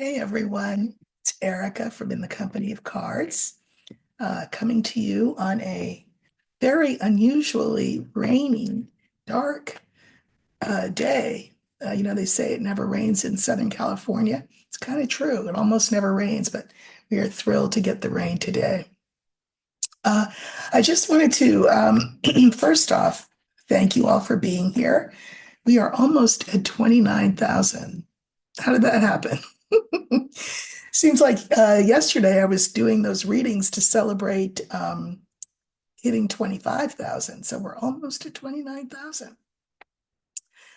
Hey everyone, it's Erica from In the Company of Cards, coming to you on a very unusually rainy, dark day. They say it never rains in Southern California. It's kind of true. It almost never rains, but we are thrilled to get the rain today. Uh, I just wanted to, first off, thank you all for being here. We are almost at 29,000. How did that happen? Seems like yesterday I was doing those readings to celebrate hitting 25,000. So we're almost at 29,000.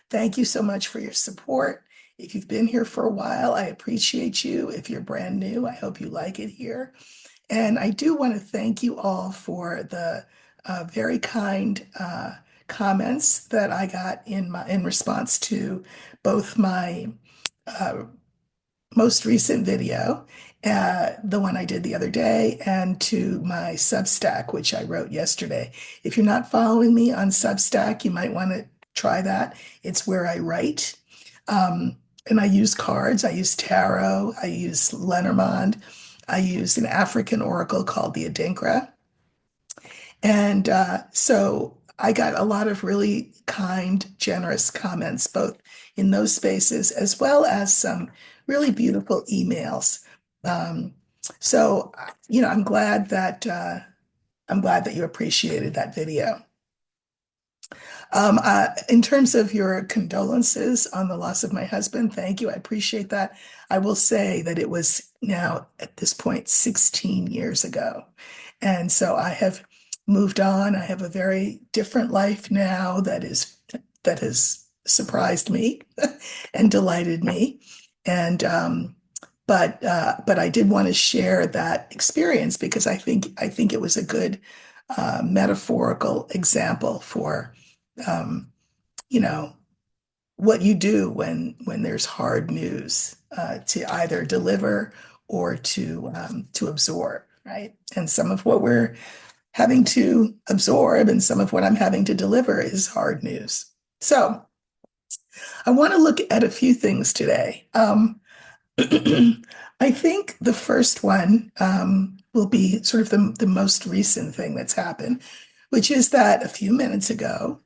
Thank you so much for your support. If you've been here for a while, I appreciate you. If you're brand new, I hope you like it here. And I do want to thank you all for the very kind comments that I got in response to both my uh, most recent video, the one I did the other day, and to my Substack, which I wrote yesterday. If you're not following me on Substack, you might want to try that. It's where I write. And I use cards, I use tarot, I use Lenormand, I use an African oracle called the Adinkra. And so I got a lot of really kind, generous comments, both in those spaces as well as some really beautiful emails. Um, so, I'm glad that you appreciated that video. In terms of your condolences on the loss of my husband, thank you. I appreciate that. I will say that it was now at this point 16 years ago. And so I have moved on. I have a very different life now that has surprised me and delighted me. And but I did want to share that experience because I think it was a good metaphorical example for um, you know, what you do when there's hard news to either deliver or to absorb, right? And some of what we're having to absorb and some of what I'm having to deliver is hard news. So I want to look at a few things today. I think the first one will be sort of the most recent thing that's happened, which is that a few minutes ago,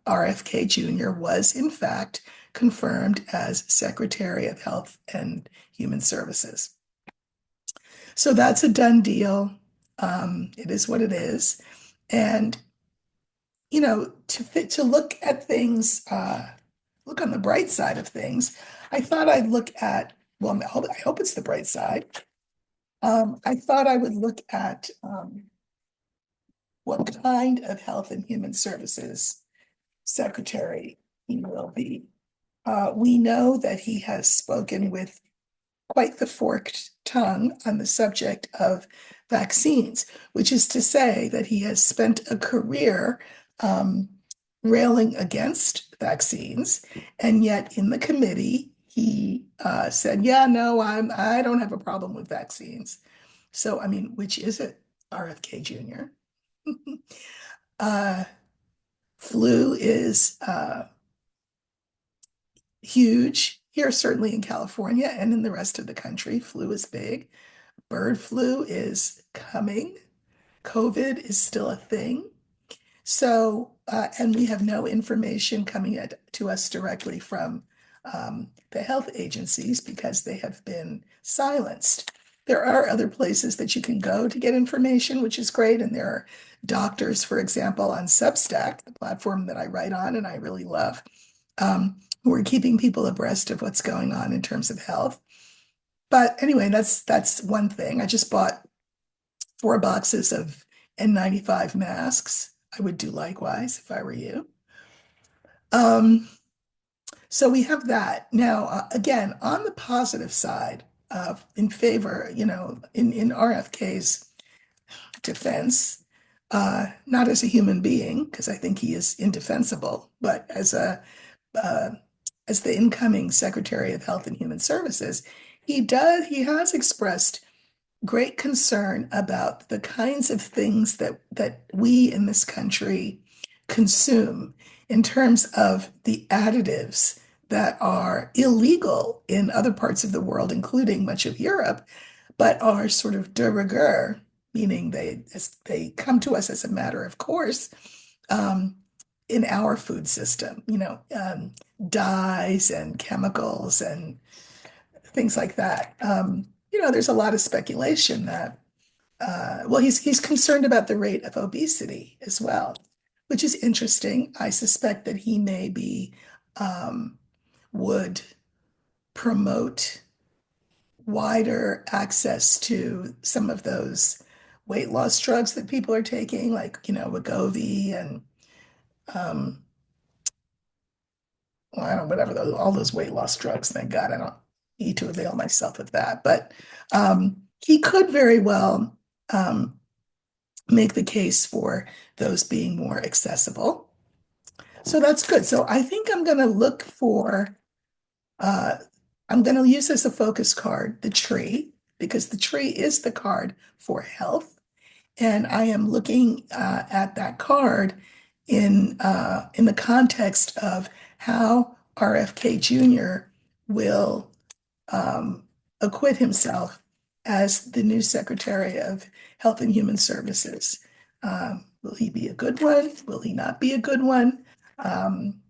RFK Jr. was in fact confirmed as Secretary of Health and Human Services. So that's a done deal. It is what it is. And, to look at things, look on the bright side of things, I thought I'd look at, well, I hope it's the bright side. I thought I would look at what kind of Health and Human Services Secretary he will be. We know that he has spoken with quite the forked tongue on the subject of vaccines, which is to say that he has spent a career um, railing against vaccines, and yet in the committee he said, "Yeah, no, I don't have a problem with vaccines." So, I mean, which is it, RFK Jr.? uh, Flu is huge here, certainly in California and in the rest of the country. Flu is big. Bird flu is coming. COVID is still a thing. So, and we have no information coming to us directly from the health agencies because they have been silenced. There are other places that you can go to get information, which is great. And there are doctors, for example, on Substack, the platform that I write on and I really love, who are keeping people abreast of what's going on in terms of health. But anyway, that's one thing. I just bought 4 boxes of N95 masks. I would do likewise if I were you. Um, so we have that. Now, again, on the positive side, in favor, in RFK's defense, not as a human being, because I think he is indefensible, but uh, as the incoming Secretary of Health and Human Services, he has expressed great concern about the kinds of things that we in this country consume in terms of the additives that are illegal in other parts of the world, including much of Europe, but are sort of de rigueur, meaning they come to us as a matter of course, um, in our food system, dyes and chemicals and things like that. There's a lot of speculation that, well, he's concerned about the rate of obesity as well, which is interesting. I suspect that he maybe would promote wider access to some of those weight loss drugs that people are taking, like, Wegovy and um, well, I don't, whatever all those weight loss drugs. Thank God I don't need to avail myself of that. But he could very well um, make the case for those being more accessible. So that's good. So I think I'm going to look for, uh, I'm going to use as a focus card the tree, because the tree is the card for health. And I am looking at that card in the context of how RFK Jr. will acquit himself as the new Secretary of Health and Human Services. Will he be a good one? Will he not be a good one? Um,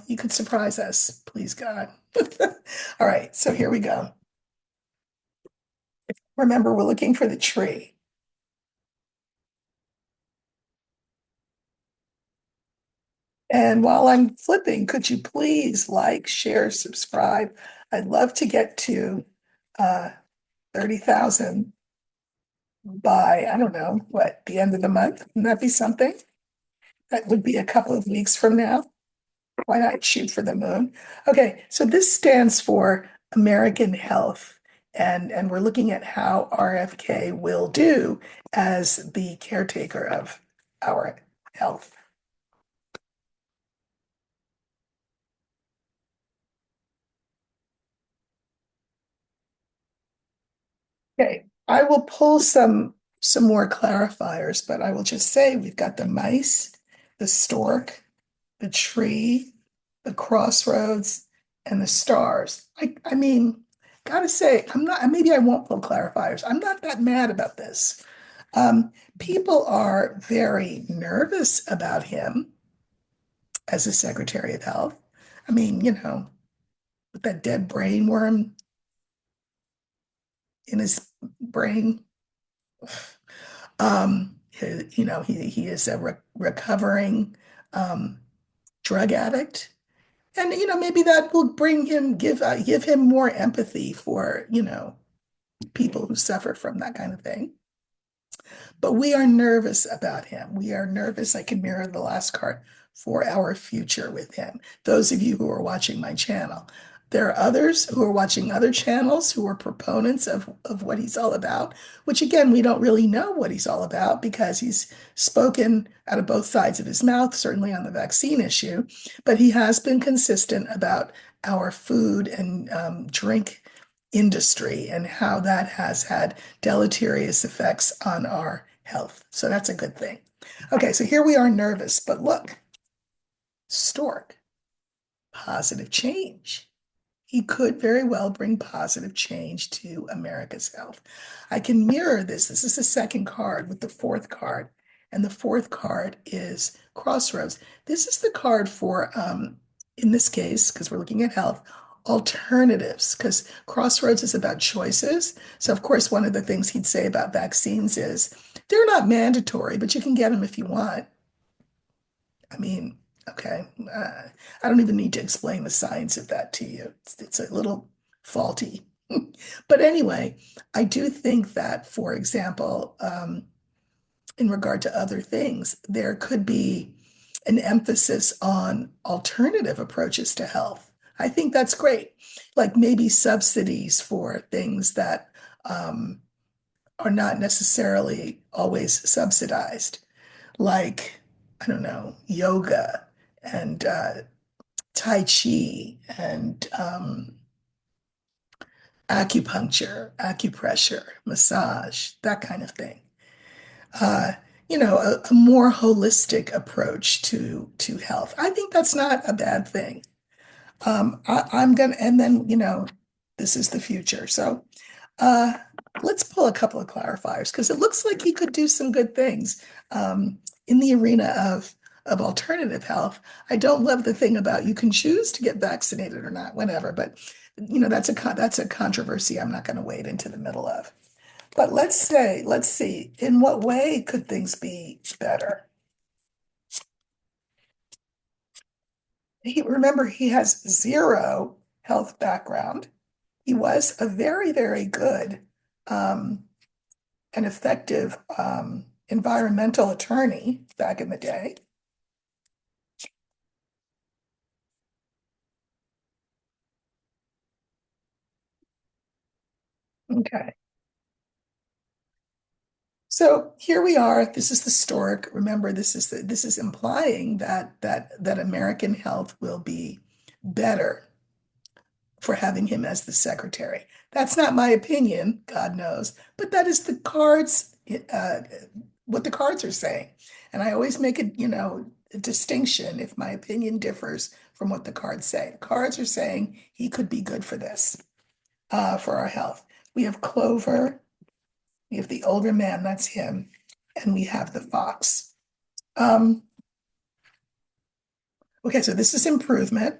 he could surprise us, please God. All right, so here we go. Remember, we're looking for the tree. And while I'm flipping, could you please like, share, subscribe? I'd love to get to 30,000 by, I don't know, what, the end of the month? Wouldn't that be something? That would be a couple of weeks from now. Why not shoot for the moon? Okay, so this stands for American Health. And we're looking at how RFK will do as the caretaker of our health. Okay, I will pull some more clarifiers, but I will just say we've got the mice, the stork, the tree, the crossroads, and the stars. I mean, gotta say, I'm not, maybe I won't pull clarifiers. I'm not that mad about this. People are very nervous about him as a Secretary of Health. I mean, with that dead brain worm in his brain. He is a recovering um, drug addict. And, maybe that will give him more empathy for, people who suffer from that kind of thing. But we are nervous about him. We are nervous. I can mirror the last card for our future with him. Those of you who are watching my channel. There are others who are watching other channels who are proponents of what he's all about, which again, we don't really know what he's all about because he's spoken out of both sides of his mouth, certainly on the vaccine issue, but he has been consistent about our food and drink industry and how that has had deleterious effects on our health. So that's a good thing. Okay, so here we are nervous, but look, stork, positive change. He could very well bring positive change to America's health. I can mirror this. This is the second card with the fourth card. And the fourth card is Crossroads. This is the card for, in this case, because we're looking at health, alternatives, because Crossroads is about choices. So, of course, one of the things he'd say about vaccines is they're not mandatory, but you can get them if you want. I mean, okay, I don't even need to explain the science of that to you. It's a little faulty. But anyway, I do think that, for example, in regard to other things, there could be an emphasis on alternative approaches to health. I think that's great. Like maybe subsidies for things that are not necessarily always subsidized, like, I don't know, yoga and Tai Chi and acupressure, massage, that kind of thing. Uh, a more holistic approach to health. I think that's not a bad thing. I'm gonna, and then, this is the future. So uh, let's pull a couple of clarifiers because it looks like he could do some good things in the arena of alternative health. I don't love the thing about you can choose to get vaccinated or not, whatever, but that's a controversy I'm not going to wade into the middle of. But let's see, in what way could things be better? Remember, he has zero health background. He was a very, very good um, and effective environmental attorney back in the day. Okay. So here we are. This is the stork. Remember, this is implying that American health will be better for having him as the secretary. That's not my opinion, God knows, but that is the cards, what the cards are saying. And I always make a distinction if my opinion differs from what the cards say. The cards are saying he could be good for this, for our health. We have Clover, we have the older man, that's him, and we have the fox. Um, okay, so this is improvement.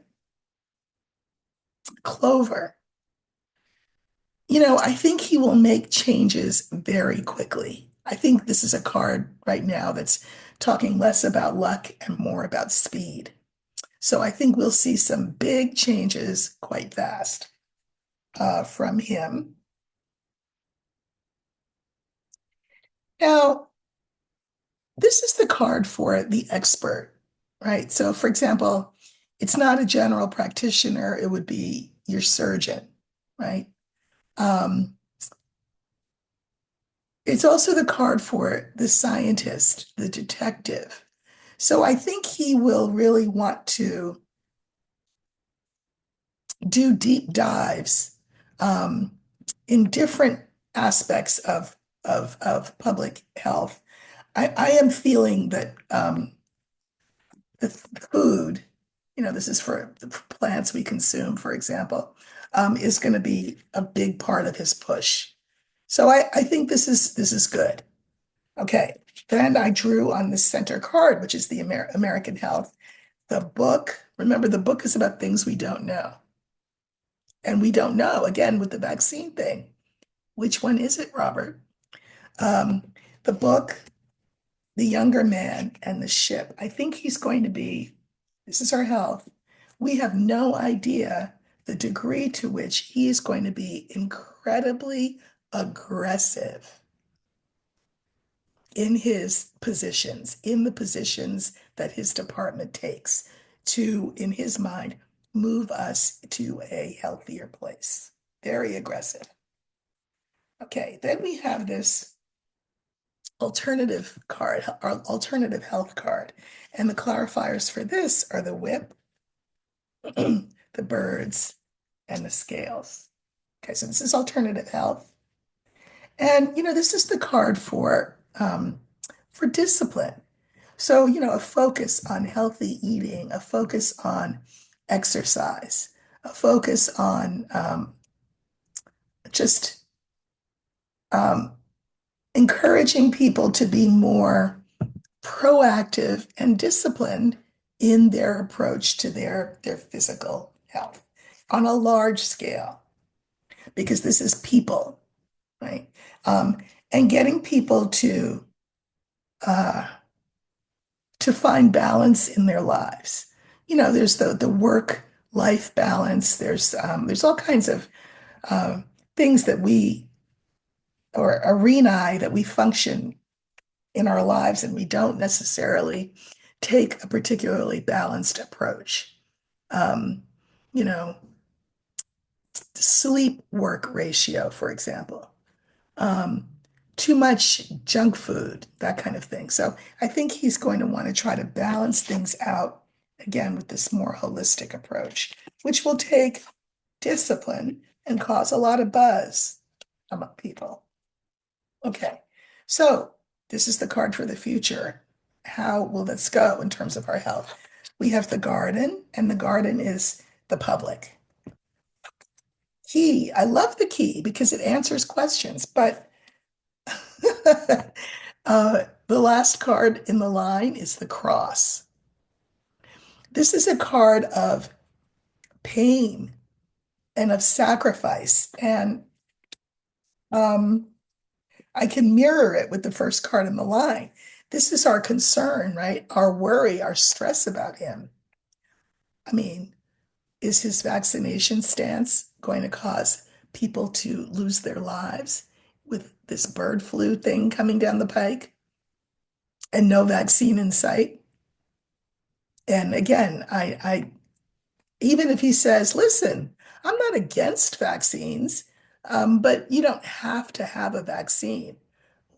Clover. I think he will make changes very quickly. I think this is a card right now that's talking less about luck and more about speed. So I think we'll see some big changes quite fast from him. Now, this is the card for the expert, right? So, for example, it's not a general practitioner, it would be your surgeon, right? Um, it's also the card for the scientist, the detective. So I think he will really want to do deep dives um, in different aspects of public health. I am feeling that the food, this is for the plants we consume, for example, is going to be a big part of his push. So I think this is good. Okay, then I drew on the center card, which is the American health. The book, remember, the book is about things we don't know. And we don't know, again, with the vaccine thing. Which one is it, Robert? Um, the book, The Younger Man, and the Ship. I think he's going to be, this is our health. We have no idea the degree to which he is going to be incredibly aggressive in his positions, in the positions that his department takes to, in his mind, move us to a healthier place. Very aggressive. Okay, then we have this alternative card, our alternative health card. And the clarifiers for this are the whip, the birds, and the scales. Okay, so this is alternative health. And this is the card for discipline. So, a focus on healthy eating, a focus on exercise, a focus on just um, encouraging people to be more proactive and disciplined in their approach to their physical health on a large scale, because this is people, right? Um, and getting people uh, to find balance in their lives. There's the work life balance. There's all kinds of uh, things that we or arenae that we function in our lives, and we don't necessarily take a particularly balanced approach. Um, you know, Sleep work ratio, for example, um, too much junk food, that kind of thing. So I think he's going to want to try to balance things out again with this more holistic approach, which will take discipline and cause a lot of buzz among people. Okay, so this is the card for the future. How will this go in terms of our health? We have the garden, and the garden is the public. Key, I love the key because it answers questions, but the last card in the line is the cross. This is a card of pain and of sacrifice. And um, I can mirror it with the first card in the line. This is our concern, right? Our worry, our stress about him. I mean, is his vaccination stance going to cause people to lose their lives with this bird flu thing coming down the pike and no vaccine in sight? And again, even if he says, listen, I'm not against vaccines, but you don't have to have a vaccine.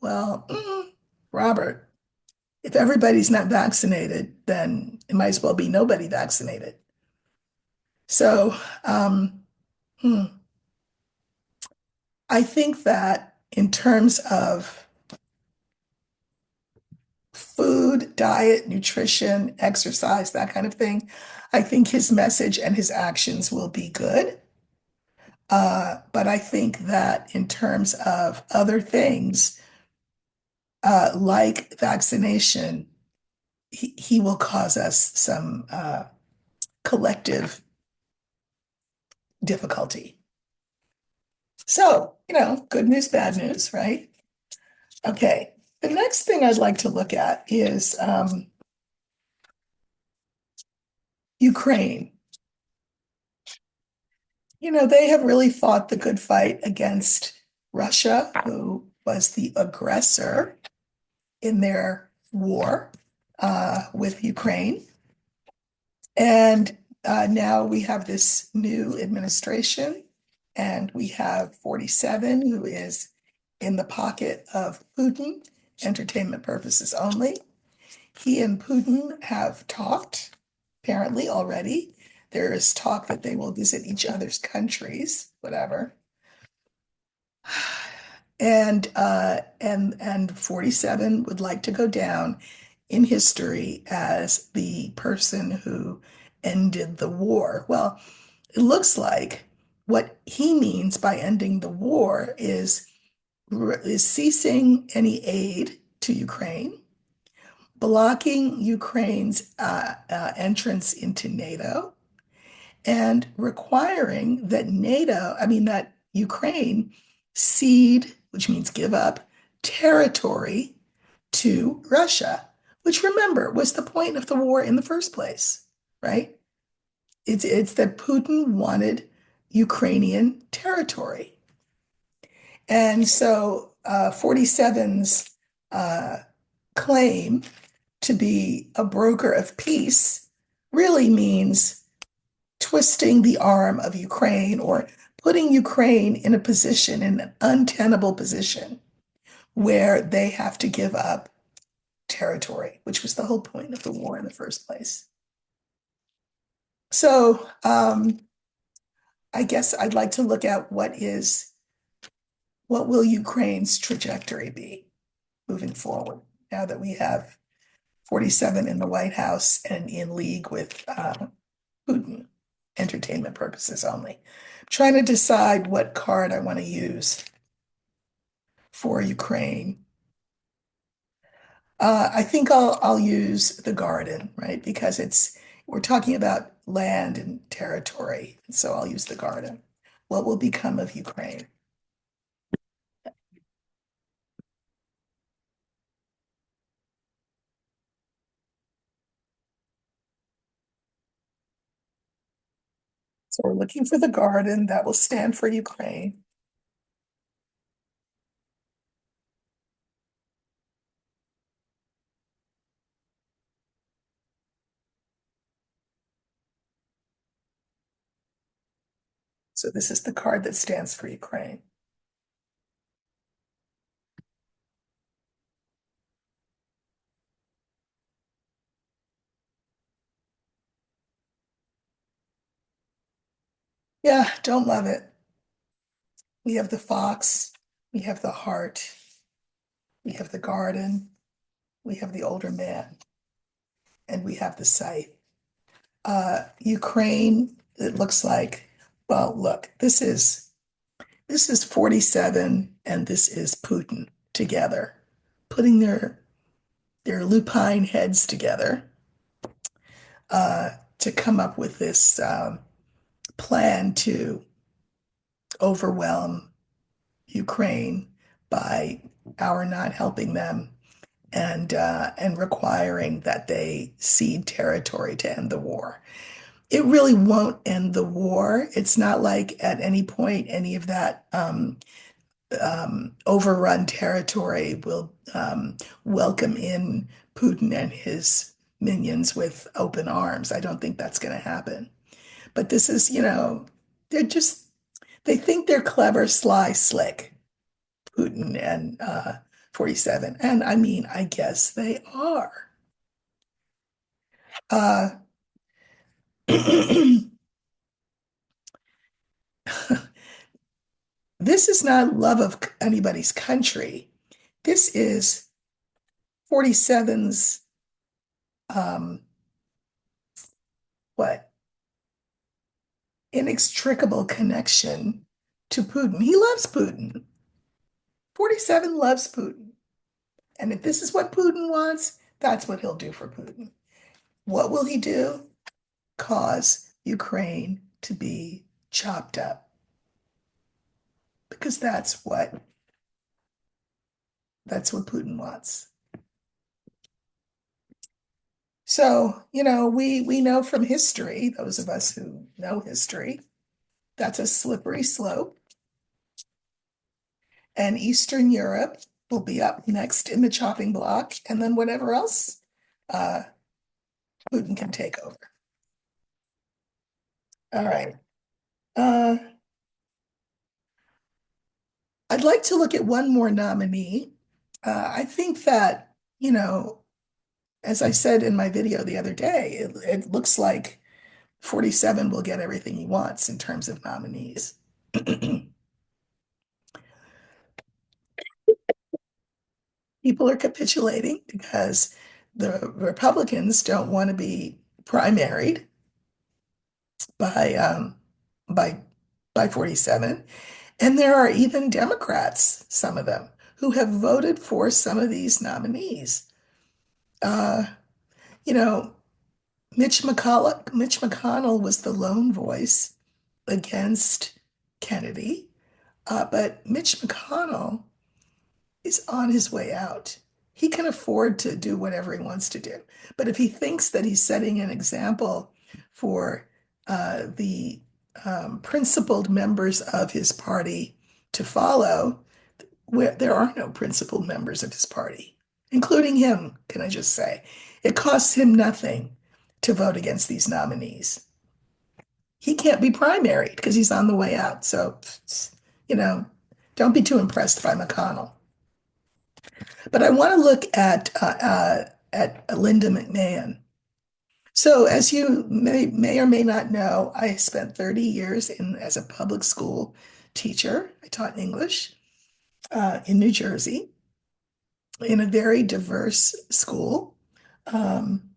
Well, Robert, if everybody's not vaccinated, then it might as well be nobody vaccinated. So, hmm, I think that in terms of food, diet, nutrition, exercise, that kind of thing, I think his message and his actions will be good. But I think that in terms of other things, like vaccination, he will cause us some collective difficulty. So, good news, bad news, right? Okay. The next thing I'd like to look at is Ukraine. They have really fought the good fight against Russia, who was the aggressor in their war with Ukraine. And now we have this new administration, and we have 47, who is in the pocket of Putin, entertainment purposes only. He and Putin have talked, apparently already. There is talk that they will visit each other's countries, whatever. And 47 would like to go down in history as the person who ended the war. Well, it looks like what he means by ending the war is ceasing any aid to Ukraine, blocking Ukraine's entrance into NATO, and requiring that that Ukraine cede, which means give up, territory to Russia, which remember was the point of the war in the first place, right? It's that Putin wanted Ukrainian territory. And so 47's claim to be a broker of peace really means twisting the arm of Ukraine or putting Ukraine in a position, in an untenable position, where they have to give up territory, which was the whole point of the war in the first place. So I guess I'd like to look at what will Ukraine's trajectory be moving forward now that we have 47 in the White House and in league with Putin, entertainment purposes only. I'm trying to decide what card I want to use for Ukraine. I think I'll use the garden, right? Because we're talking about land and territory. So I'll use the garden. What will become of Ukraine? So we're looking for the garden that will stand for Ukraine. So this is the card that stands for Ukraine. Yeah, don't love it. We have the fox, we have the heart, we have the garden, we have the older man, and we have the site. Ukraine it looks like, well, look, this is 47 and this is Putin together, putting their lupine heads together to come up with this plan to overwhelm Ukraine by our not helping them and requiring that they cede territory to end the war. It really won't end the war. It's not like at any point any of that overrun territory will welcome in Putin and his minions with open arms. I don't think that's going to happen. But this is, they're just, they think they're clever, sly, slick, Putin and 47. And I mean, I guess they are. Uh, this is not love of anybody's country. This is 47's um, what inextricable connection to Putin. He loves Putin. 47 loves Putin. And if this is what Putin wants, that's what he'll do for Putin. What will he do? Cause Ukraine to be chopped up. Because that's what Putin wants. So, we know from history, those of us who know history, that's a slippery slope. And Eastern Europe will be up next in the chopping block, and then whatever else uh, Putin can take over. All right. Uh, I'd like to look at one more nominee. I think that, as I said in my video the other day, it looks like 47 will get everything he wants in terms of nominees. People are capitulating because the Republicans don't want to be primaried by by by 47. And there are even Democrats, some of them, who have voted for some of these nominees. Uh, you know, Mitch McConnell was the lone voice against Kennedy, but Mitch McConnell is on his way out. He can afford to do whatever he wants to do. But if he thinks that he's setting an example for the principled members of his party to follow, where there are no principled members of his party, including him, can I just say. It costs him nothing to vote against these nominees. He can't be primaried because he's on the way out. So, you know, don't be too impressed by McConnell. But I want to look at Linda McMahon. So, as you may or may not know, I spent 30 years as a public school teacher. I taught English in New Jersey in a very diverse school. Um,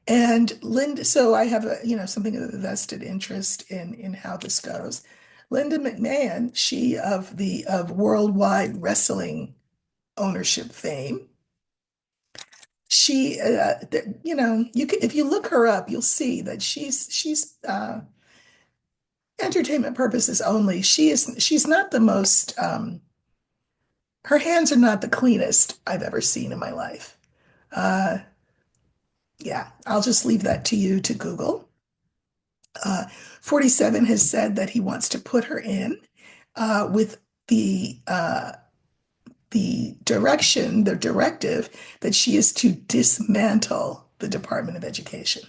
and Linda, so I have something of a vested interest in how this goes. Linda McMahon, she of worldwide wrestling ownership fame. She, you can, if you look her up, you'll see that she's entertainment purposes only. She's not the most. Her hands are not the cleanest I've ever seen in my life. Uh, yeah, I'll just leave that to you to Google. 47 has said that he wants to put her in with the directive that she is to dismantle the Department of Education.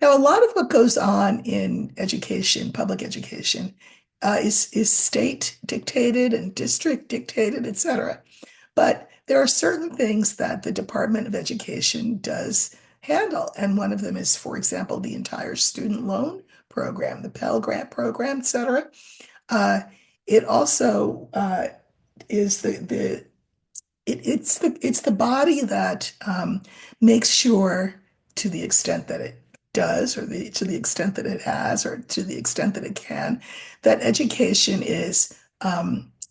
Now, a lot of what goes on in education, public education, is state dictated and district dictated, et cetera. But there are certain things that the Department of Education does handle. And one of them is, for example, the entire student loan program, the Pell Grant program, et cetera. It also is it's the body that makes sure, to the extent that it does, or to the extent that it has, or to the extent that it can, that education is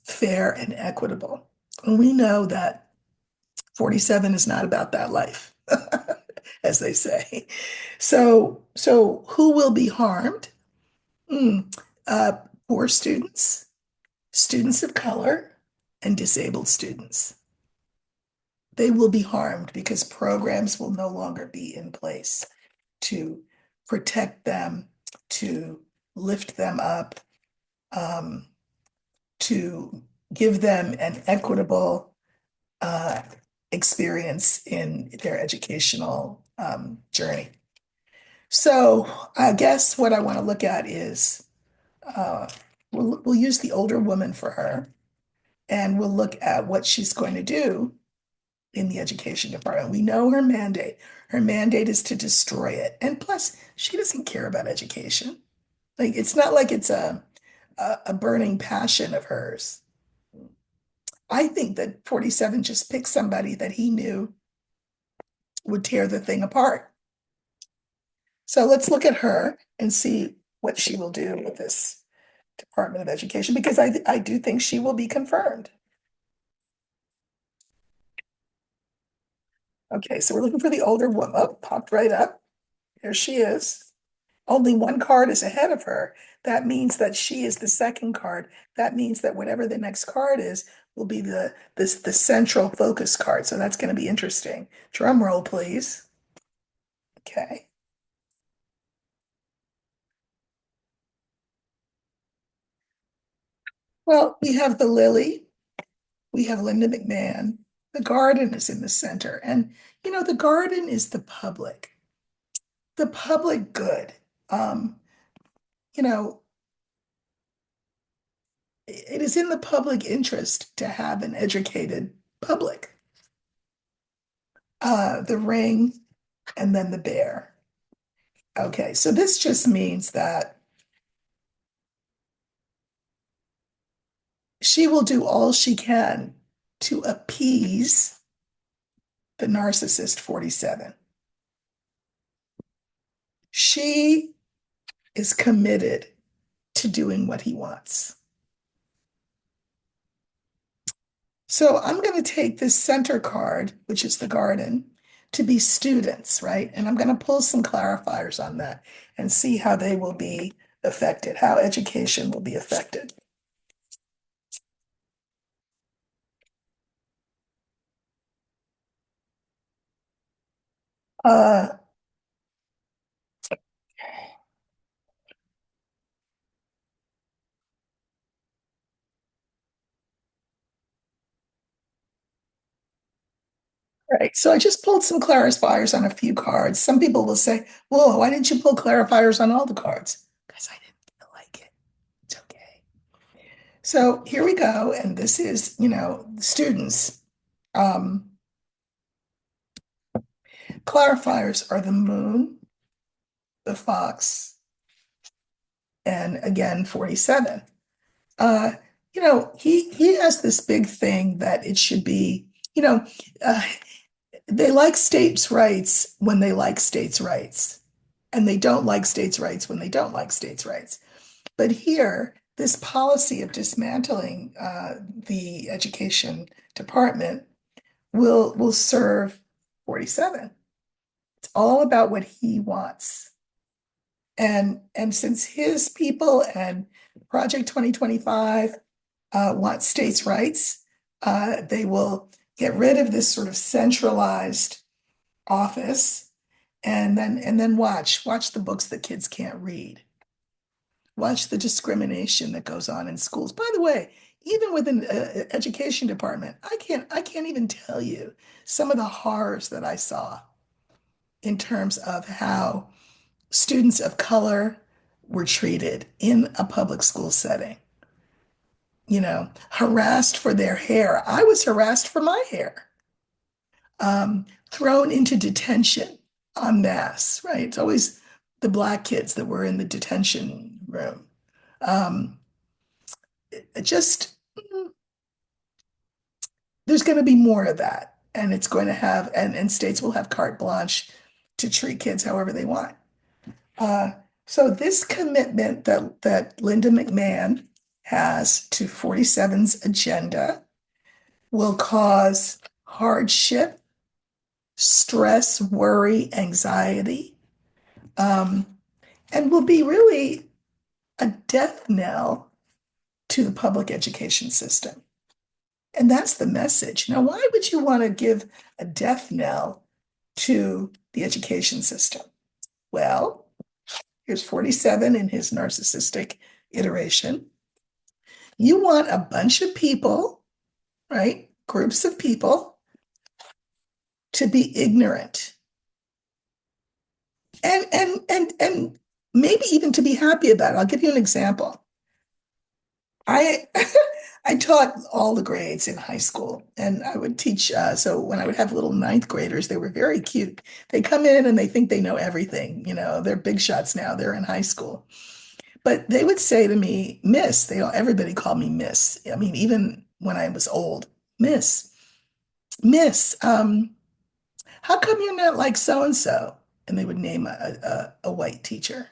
fair and equitable. And we know that 47 is not about that life, as they say. So who will be harmed? Mm, uh, Poor students, students of color, and disabled students. They will be harmed because programs will no longer be in place to protect them, to lift them up, um, to give them an equitable uh, experience in their educational journey. So I guess what I want to look at is uh, we'll use the older woman for her, and we'll look at what she's going to do in the education department. We know her mandate. Her mandate is to destroy it. And plus, she doesn't care about education. Like it's not like it's a burning passion of hers. I think that 47 just picked somebody that he knew would tear the thing apart. So let's look at her and see what she will do with this Department of Education because I do think she will be confirmed. Okay, so we're looking for the older woman. Oh, popped right up. Here she is. Only one card is ahead of her. That means that she is the second card. That means that whatever the next card is will be the central focus card. So that's going to be interesting. Drum roll, please. Okay. Well, we have the lily. We have Linda McMahon. The garden is in the center. And, the garden is the public good. Um, you know, it is in the public interest to have an educated public. The ring and then the bear. Okay, so this just means that she will do all she can to appease the narcissist 47. She is committed to doing what he wants. So I'm going to take this center card, which is the garden, to be students, right? And I'm going to pull some clarifiers on that and see how they will be affected, how education will be affected. Uh, right. So I just pulled some clarifiers on a few cards. Some people will say, whoa, why didn't you pull clarifiers on all the cards? Because I didn't feel like it. It's okay. So here we go. And this is, students. Um, Clarifiers are the moon, the fox, and again, 47. Uh, he has this big thing that it should be, uh, they like states' rights when they like states' rights, and they don't like states' rights when they don't like states' rights. But here, this policy of dismantling the education department will serve 47. It's all about what he wants. And since his people and Project 2025 want states' rights, they will get rid of this sort of centralized office and then watch the books that kids can't read. Watch the discrimination that goes on in schools. By the way, even within the education department, I can't even tell you some of the horrors that I saw in terms of how students of color were treated in a public school setting. Harassed for their hair. I was harassed for my hair. Thrown into detention en masse, right? It's always the black kids that were in the detention room. Um, it just, there's going to be more of that. And it's going to have, and states will have carte blanche to treat kids however they want. Uh, so this commitment that Linda McMahon has to 47's agenda will cause hardship, stress, worry, anxiety, um, and will be really a death knell to the public education system. And that's the message. Now, why would you want to give a death knell to the education system? Well, here's 47 in his narcissistic iteration. You want a bunch of people, right? Groups of people to be ignorant and maybe even to be happy about it. I'll give you an example. I I taught all the grades in high school, and I would teach. So when I would have little ninth graders, they were very cute. They come in and they think they know everything. They're big shots now. They're in high school, but they would say to me, "Miss." Everybody called me Miss. I mean, even when I was old, Miss, Miss. How come you're not like so and so? And they would name a white teacher,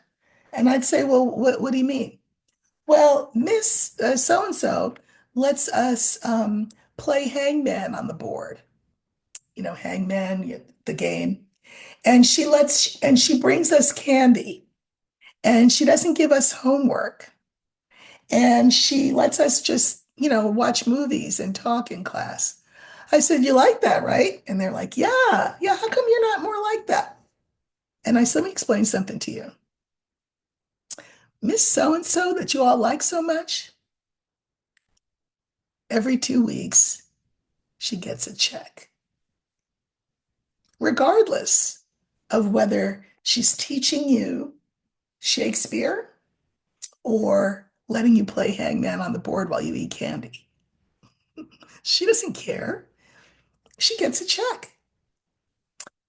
and I'd say, "Well, what do you mean?" Well, Miss so and so lets us play hangman on the board. Hangman, the game. And she brings us candy, and she doesn't give us homework. And she lets us just, watch movies and talk in class. I said, "You like that, right?" And they're like, "Yeah, yeah. How come you're not more like that?" And I said, "Let me explain something to you. Miss so and so that you all like so much, every 2 weeks, she gets a check, regardless of whether she's teaching you Shakespeare or letting you play hangman on the board while you eat candy. She doesn't care. She gets a check.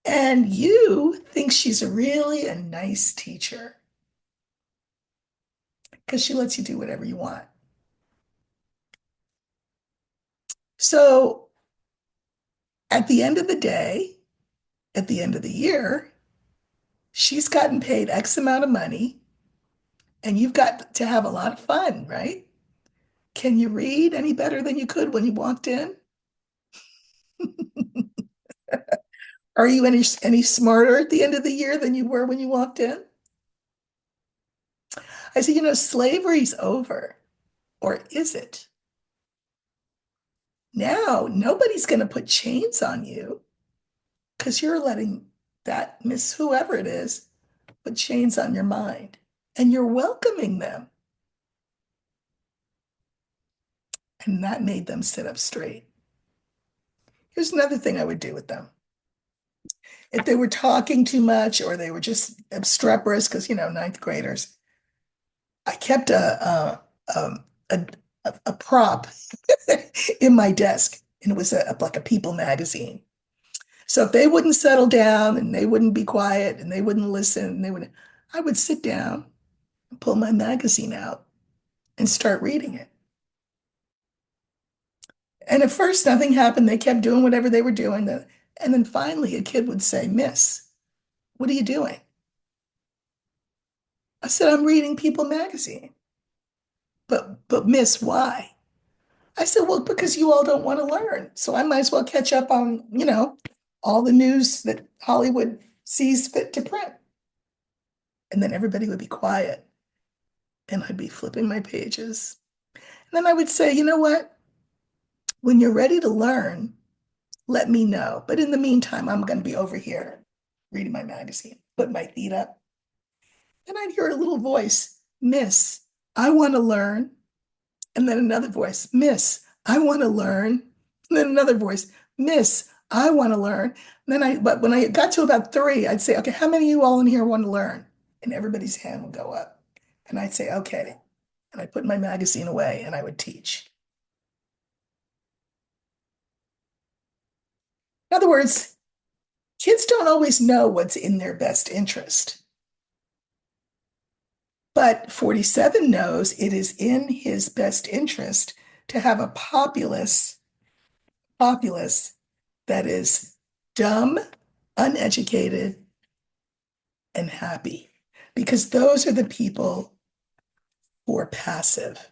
And you think she's really a nice teacher because she lets you do whatever you want. So at the end of the day, at the end of the year, she's gotten paid X amount of money, and you've got to have a lot of fun, right? Can you read any better than you could when you walked in? Are you any smarter at the end of the year than you were when you walked in? I said, slavery's over, or is it? Now, nobody's going to put chains on you because you're letting that Miss whoever it is put chains on your mind, and you're welcoming them. And that made them sit up straight. Here's another thing I would do with them. If they were talking too much or they were just obstreperous, because, ninth graders, I kept a, a prop in my desk, and it was like a People magazine. So if they wouldn't settle down and they wouldn't be quiet and they wouldn't listen, I would sit down and pull my magazine out and start reading it. And at first, nothing happened. They kept doing whatever they were doing. And then finally, a kid would say, "Miss, what are you doing?" I said, "I'm reading People magazine." But Miss, why? I said, "Well, because you all don't want to learn. So I might as well catch up on, all the news that Hollywood sees fit to print." And then everybody would be quiet and I'd be flipping my pages. And then I would say, "You know what? When you're ready to learn, let me know. But in the meantime, I'm going to be over here reading my magazine, put my feet up." And I'd hear a little voice, "Miss, I want to learn." And then another voice, "Miss, I want to learn." And then another voice, "Miss, I want to learn." But when I got to about three, I'd say, "Okay, how many of you all in here want to learn?" And everybody's hand would go up. And I'd say, "Okay." And I'd put my magazine away and I would teach. In other words, kids don't always know what's in their best interest. But 47 knows it is in his best interest to have a populace that is dumb, uneducated, and happy. because those are the people who are passive.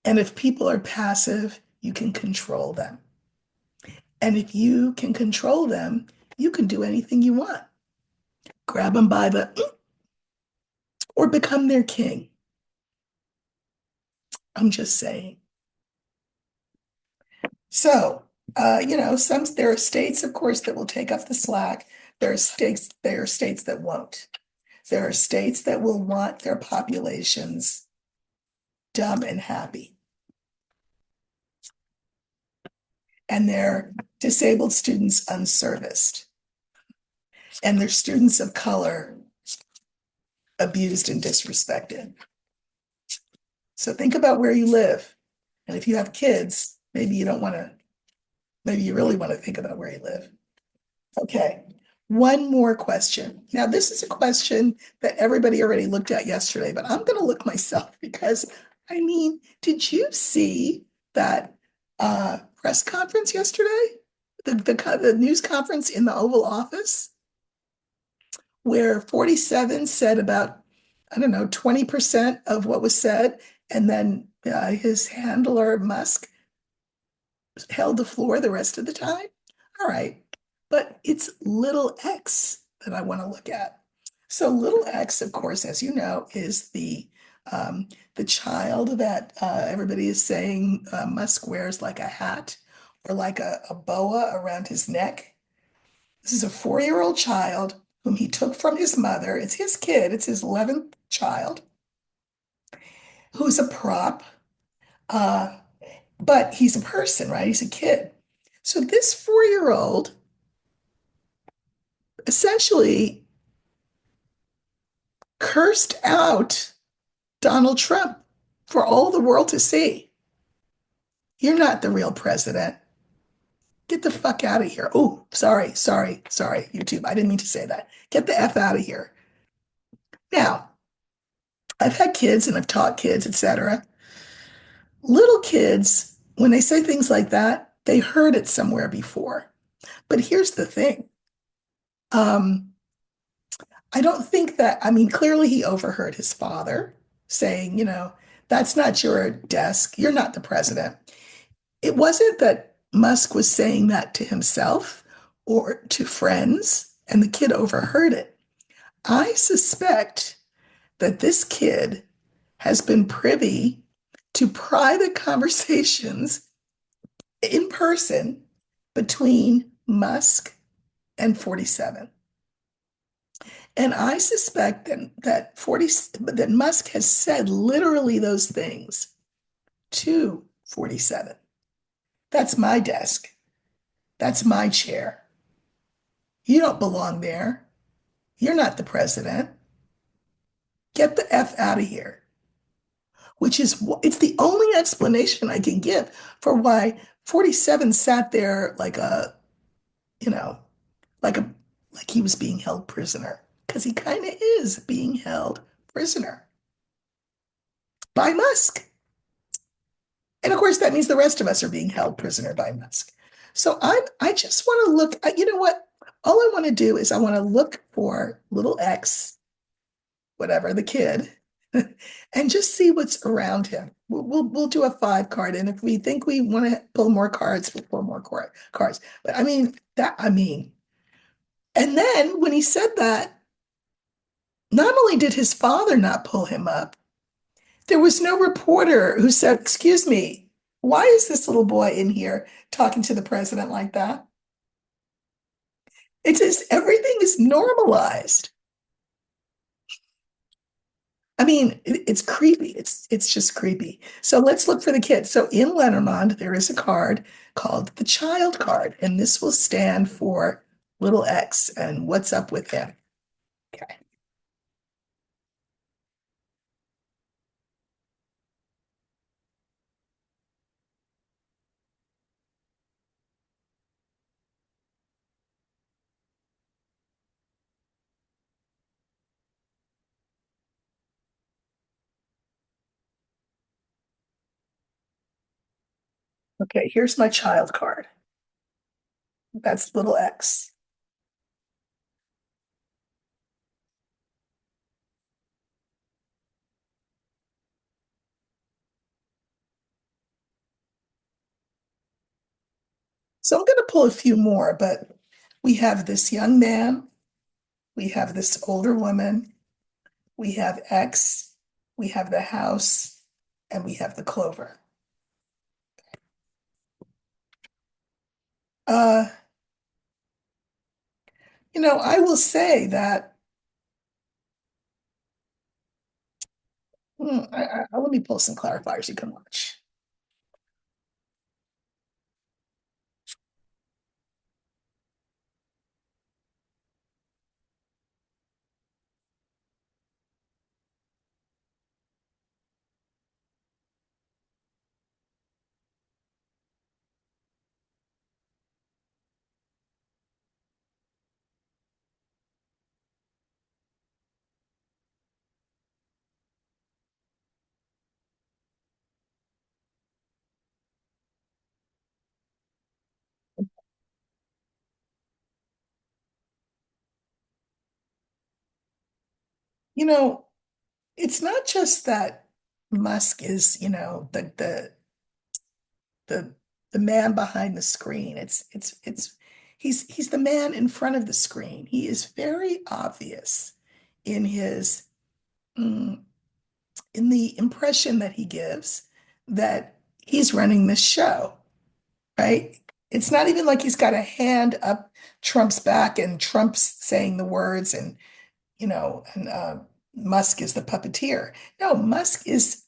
And if people are passive, you can control them. And if you can control them, you can do anything you want. Grab them by the, or become their king. I'm just saying. So, there are states, of course, that will take up the slack. There are states that won't. There are states that will want their populations dumb and happy, and their disabled students unserviced, and their students of color abused and disrespected. So think about where you live. And if you have kids, maybe you really want to think about where you live. Okay. One more question. Now, this is a question that everybody already looked at yesterday, but I'm going to look myself because, did you see that press conference yesterday? The news conference in the Oval Office, where 47 said about, I don't know, 20% of what was said, and then his handler, Musk, held the floor the rest of the time. All right. But it's little x that I want to look at. So little x, of course, as you know, is the child that everybody is saying Musk wears like a hat or like a boa around his neck. This is a 4-year-old child whom he took from his mother. It's his kid. It's his 11th child, who's a prop. Uh, but he's a person, right? He's a kid. So this 4-year-old essentially cursed out Donald Trump for all the world to see. You're not the real president. Get the fuck out of here. Oh, sorry, YouTube. I didn't mean to say that. Get the F out of here. Now, I've had kids and I've taught kids, etc. Little kids, when they say things like that, they heard it somewhere before. But here's the thing. Um, I don't think that, clearly he overheard his father saying, that's not your desk. You're not the president. It wasn't that Musk was saying that to himself or to friends, and the kid overheard it. I suspect that this kid has been privy to private conversations in person between Musk and 47. And I suspect that Musk has said literally those things to 47. That's my desk. That's my chair. You don't belong there. You're not the president. Get the F out of here. It's the only explanation I can give for why 47 sat there you know, like a like he was being held prisoner. Because he kind of is being held prisoner by Musk. And of course, that means the rest of us are being held prisoner by Musk. So I just want to look, you know what? All I want to do is I want to look for little X, whatever, the kid, and just see what's around him. We'll do a 5 card, and if we think we want to pull more cards, we'll pull more cards. But and then when he said that, not only did his father not pull him up, there was no reporter who said, "Excuse me, why is this little boy in here talking to the president like that?" It's just everything is normalized. It's creepy. It's just creepy. So let's look for the kid. So in Lenormand, there is a card called the child card, and this will stand for little X and what's up with him. Okay. Okay, here's my child card. That's little X. So I'm going to pull a few more, but we have this young man, we have this older woman, we have X, we have the house, and we have the clover. Uh, I will say that, let me pull some clarifiers you can watch. You know, it's not just that Musk is, the the man behind the screen. It's he's the man in front of the screen. He is very obvious in his mm, in the impression that he gives that he's running this show, right? It's not even like he's got a hand up Trump's back and Trump's saying the words and Musk is the puppeteer. No, Musk is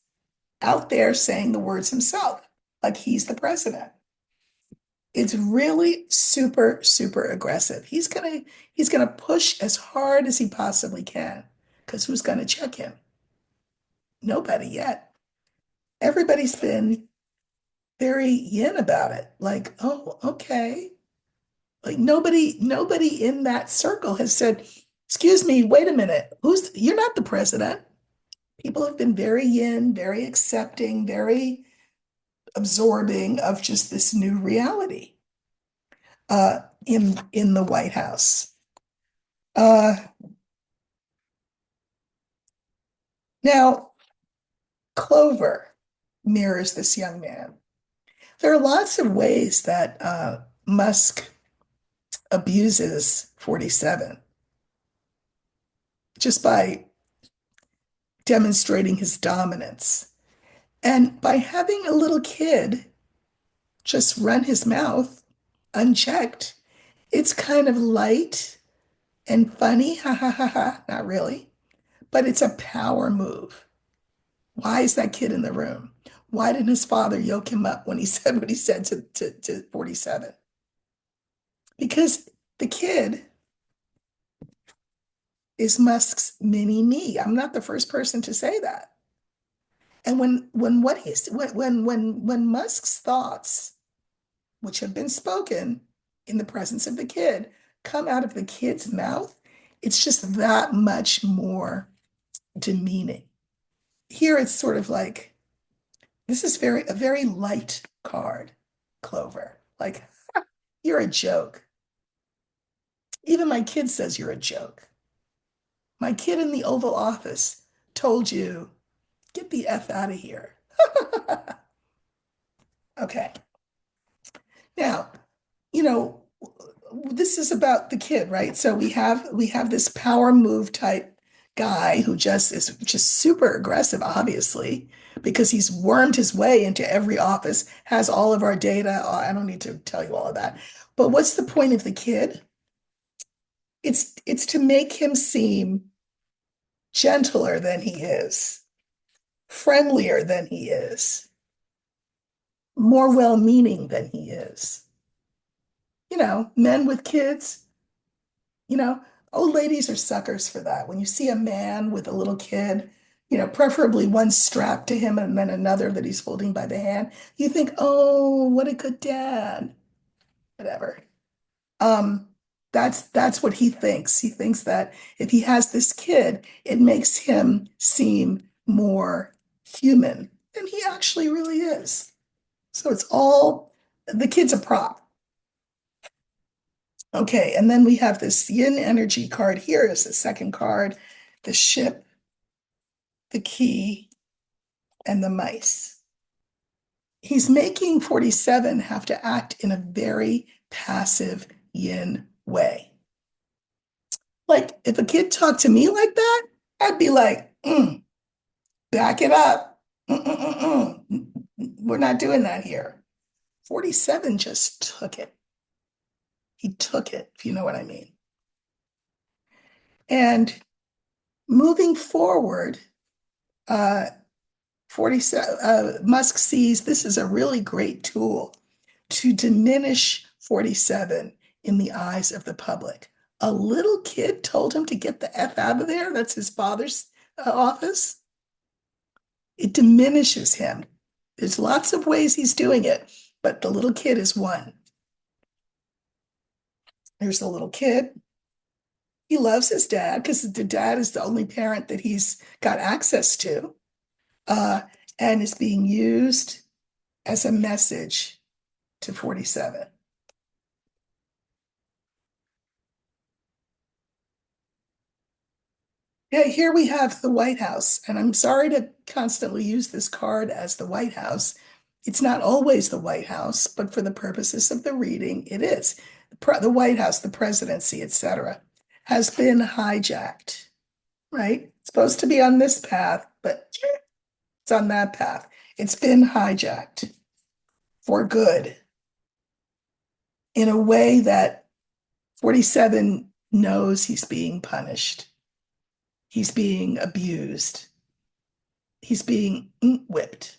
out there saying the words himself, like he's the president. It's really super, super aggressive. He's gonna push as hard as he possibly can. Because who's gonna check him? Nobody yet. Everybody's been very yin about it. Like, oh, okay. Like nobody in that circle has said, excuse me, wait a minute, you're not the president. People have been very yin, very accepting, very absorbing of just this new reality in the White House. Uh, Now, Clover mirrors this young man. There are lots of ways that Musk abuses 47 just by demonstrating his dominance. And by having a little kid just run his mouth unchecked, it's kind of light and funny. Ha ha ha ha. Not really, but it's a power move. Why is that kid in the room? Why didn't his father yoke him up when he said what he said to 47? Because the kid is Musk's mini me. I'm not the first person to say that. And when Musk's thoughts, which have been spoken in the presence of the kid, come out of the kid's mouth, it's just that much more demeaning. Here it's sort of like, this is a very light card, Clover. Like, you're a joke. Even my kid says you're a joke. My kid in the Oval Office told you, get the F out of here. Okay. Now, you know, this is about the kid, right? So we have this power move type guy who just is just super aggressive, obviously, because he's wormed his way into every office, has all of our data. Oh, I don't need to tell you all of that. But what's the point of the kid? It's to make him seem gentler than he is, friendlier than he is, more well-meaning than he is. Men with kids, you know, old ladies are suckers for that. When you see a man with a little kid, preferably one strapped to him and then another that he's holding by the hand, you think, oh, what a good dad. Whatever. Um, that's what he thinks. He thinks that if he has this kid, it makes him seem more human than he actually really is. So it's all the kid's a prop. Okay, and then we have this yin energy card here is the second card, the ship, the key, and the mice. he's making 47 have to act in a very passive yin way. Like if a kid talked to me like that, I'd be like, back it up. We're not doing that here. 47 just took it. He took it, if you know what I mean. And moving forward, uh, 47, Musk sees this is a really great tool to diminish 47 in the eyes of the public. A little kid told him to get the F out of there. That's his father's office. It diminishes him. There's lots of ways he's doing it, but the little kid is one. There's the little kid. He loves his dad because the dad is the only parent that he's got access to, and is being used as a message to 47. Yeah, here we have the White House, and I'm sorry to constantly use this card as the White House. It's not always the White House, but for the purposes of the reading, it is. The White House, the presidency, etc., has been hijacked, right? It's supposed to be on this path, but it's on that path. It's been hijacked for good in a way that 47 knows he's being punished. He's being abused. He's being whipped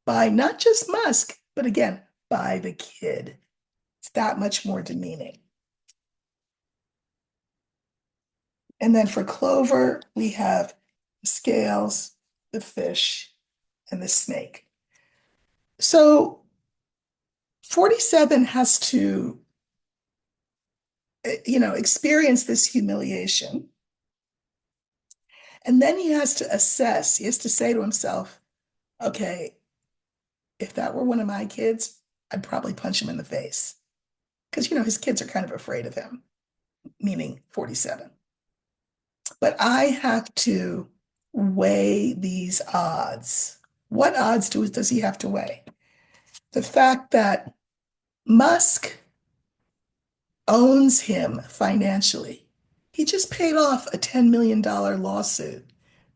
by not just Musk, but again, by the kid. It's that much more demeaning. And then for Clover, we have the scales, the fish, and the snake. So 47 has to, experience this humiliation. And then he has to assess, he has to say to himself, okay, if that were one of my kids, I'd probably punch him in the face. Because, his kids are kind of afraid of him, meaning 47. But I have to weigh these odds. What odds does he have to weigh? The fact that Musk owns him financially. He just paid off a $10 million lawsuit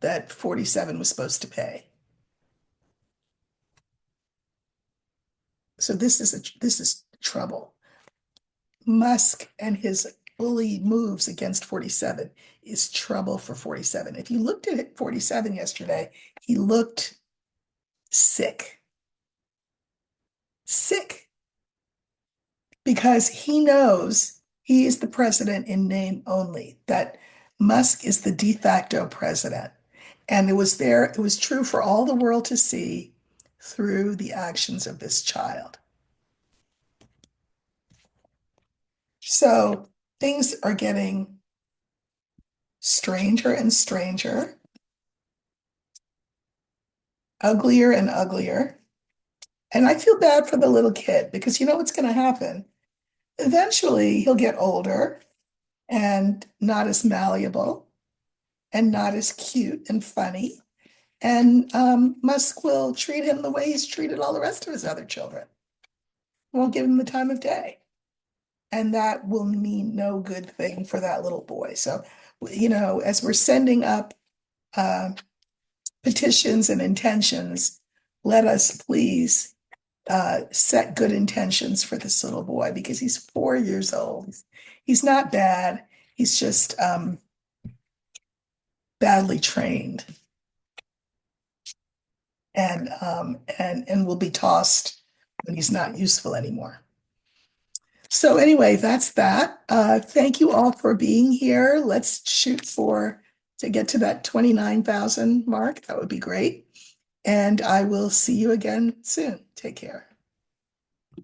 that 47 was supposed to pay. So this is trouble. Musk and his bully moves against 47 is trouble for 47. If you looked at 47 yesterday, he looked sick. Sick. Because he knows he is the president in name only, that Musk is the de facto president. And it was true for all the world to see through the actions of this child. So things are getting stranger and stranger, uglier and uglier. And I feel bad for the little kid because you know what's going to happen? Eventually, he'll get older and not as malleable and not as cute and funny. And Musk will treat him the way he's treated all the rest of his other children. Won't give him the time of day. And that will mean no good thing for that little boy. So, as we're sending up petitions and intentions, let us please set good intentions for this little boy because he's 4 years old. He's not bad. He's just badly trained and will be tossed when he's not useful anymore. So anyway, that's that. Thank you all for being here. Let's shoot to get to that 29,000 mark. That would be great. And I will see you again soon. Take care.